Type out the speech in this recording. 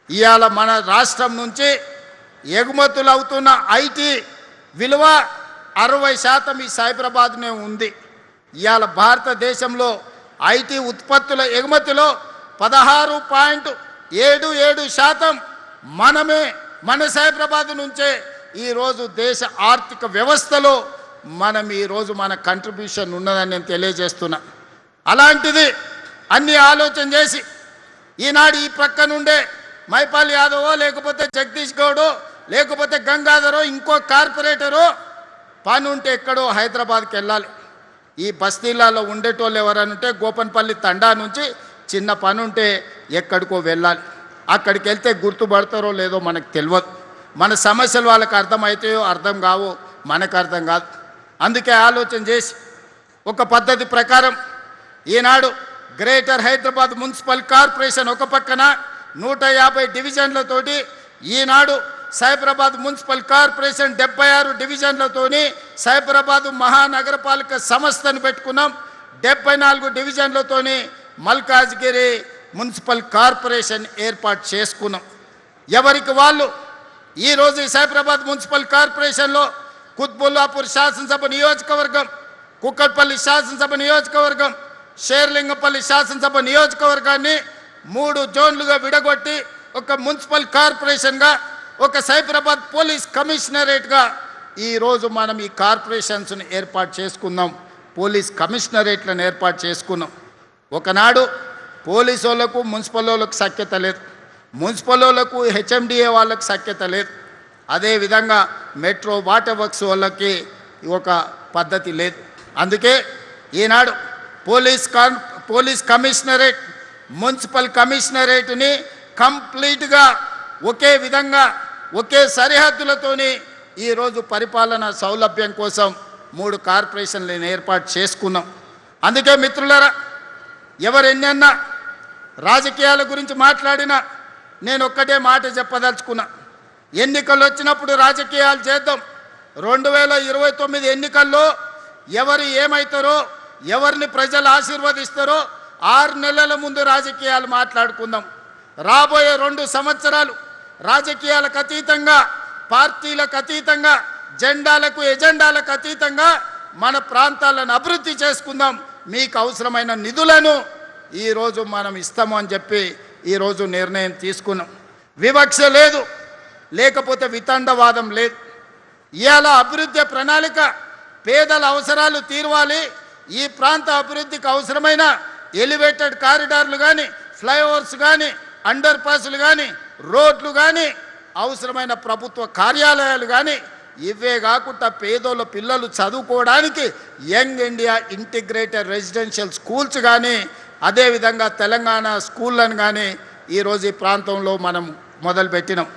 ఇవాళ మన రాష్ట్రం నుంచి ఎగుమతులు అవుతున్న ఐటీ విలువ 60% ఈ సైబరాబాద్నే ఉంది. ఇవాళ భారతదేశంలో ఐటీ ఉత్పత్తుల ఎగుమతిలో 16.77% మనమే మన సైబరాబాద్ నుంచే ఈరోజు దేశ ఆర్థిక వ్యవస్థలో మనం ఈరోజు మన కంట్రిబ్యూషన్ ఉన్నదని నేను తెలియజేస్తున్నా. అలాంటిది అన్ని ఆలోచన చేసి ఈనాడు ఈ ప్రక్క నుండే మైపాల్ యాదవో లేకపోతే జగదీష్ గౌడో లేకపోతే గంగాధరో ఇంకో కార్పొరేటరో పని ఉంటే ఎక్కడో హైదరాబాద్కి వెళ్ళాలి. ఈ బస్తీలలో ఉండేటోళ్ళు ఎవరనుంటే గోపన్పల్లి తండా నుంచి చిన్న పని ఉంటే ఎక్కడికో వెళ్ళాలి. అక్కడికి వెళ్తే గుర్తుపడతారో లేదో మనకు తెలియదు. మన సమస్యలు వాళ్ళకి అర్థమవుతాయో అర్థం కావో మనకు అర్థం కాదు. అందుకే ఆలోచన చేసి ఒక పద్ధతి ప్రకారం ఈనాడు గ్రేటర్ హైదరాబాద్ మున్సిపల్ కార్పొరేషన్ ఒక పక్కన 150 డివిజన్లతోటి ఈనాడు సైబరాబాద్ మున్సిపల్ కార్పొరేషన్ 76 డివిజన్లతోని సైబరాబాద్ మహానగరపాలిక సంస్థను పెట్టుకున్నాం. 74 డివిజన్లతోని మల్కాజ్గిరి మున్సిపల్ కార్పొరేషన్ ఏర్పాటు చేసుకున్నాం. ఎవరికి వాళ్ళు ఈరోజు ఈ సైబరాబాద్ మున్సిపల్ కార్పొరేషన్లో కుత్బుల్లాపూర్ శాసనసభ నియోజకవర్గం, కుక్కట్పల్లి శాసనసభ నియోజకవర్గం, షేర్లింగపల్లి శాసనసభ నియోజకవర్గాన్ని 3 జోన్లుగా విడగొట్టి ఒక మున్సిపల్ కార్పొరేషన్గా ఒక సైబరాబాద్ పోలీస్ కమిషనరేట్గా ఈరోజు మనం ఈ కార్పొరేషన్స్ని ఏర్పాటు చేసుకున్నాం. పోలీస్ కమిషనరేట్లను ఏర్పాటు చేసుకున్నాం. ఒకనాడు పోలీసు వాళ్ళకు మున్సిపల్ వాళ్ళకు సఖ్యత లేదు, మున్సిపల్ వాళ్ళకు హెచ్ఎండిఏ వాళ్ళకు సఖ్యత లేదు. అదేవిధంగా మెట్రో వాటర్ వర్క్స్ వాళ్ళకి ఒక పద్ధతి లేదు. అందుకే ఈనాడు పోలీస్ కమిషనరేట్ మున్సిపల్ కమిషనరేట్ని కంప్లీట్గా ఒకే విధంగా ఒకే సరిహద్దులతోని ఈరోజు పరిపాలన సౌలభ్యం కోసం 3 కార్పొరేషన్లను ఏర్పాటు చేసుకున్నాం. అందుకే మిత్రులారా, ఎవరెన్నన్నా రాజకీయాల గురించి మాట్లాడినా నేను ఒక్కటే మాట చెప్పదలుచుకున్నా. ఎన్నికలు వచ్చినప్పుడు రాజకీయాలు చేద్దాం. 2029 ఎన్నికల్లో ఎవరు ఏమవుతారో, ఎవరిని ప్రజలు ఆశీర్వదిస్తారో 6 నెలల ముందు రాజకీయాలు మాట్లాడుకుందాం. రాబోయే 2 సంవత్సరాలు రాజకీయాలకు అతీతంగా, పార్టీలకు అతీతంగా, జెండాలకు ఎజెండాలకు అతీతంగా మన ప్రాంతాలను అభివృద్ధి చేసుకుందాం. మీకు అవసరమైన నిధులను ఈరోజు మనం ఇస్తాము అని చెప్పి ఈరోజు నిర్ణయం తీసుకున్నాం. వివక్ష లేదు, లేకపోతే వితండవాదం లేదు. ఇవాళ అభివృద్ధి ప్రణాళిక పేదల అవసరాలు తీర్వాలి. ఈ ప్రాంత అభివృద్ధికి అవసరమైన ఎలివేటెడ్ కారిడార్లు కానీ, ఫ్లైఓవర్స్ కానీ, అండర్ పాస్లు కానీ, రోడ్లు కానీ, అవసరమైన ప్రభుత్వ కార్యాలయాలు కానీ, ఇవే కాకుండా పేదోళ్ళ పిల్లలు చదువుకోవడానికి young India integrated residential schools కానీ, అదేవిధంగా తెలంగాణ స్కూళ్ళను కానీ ఈరోజు ఈ ప్రాంతంలో మనం మొదలుపెట్టినాం.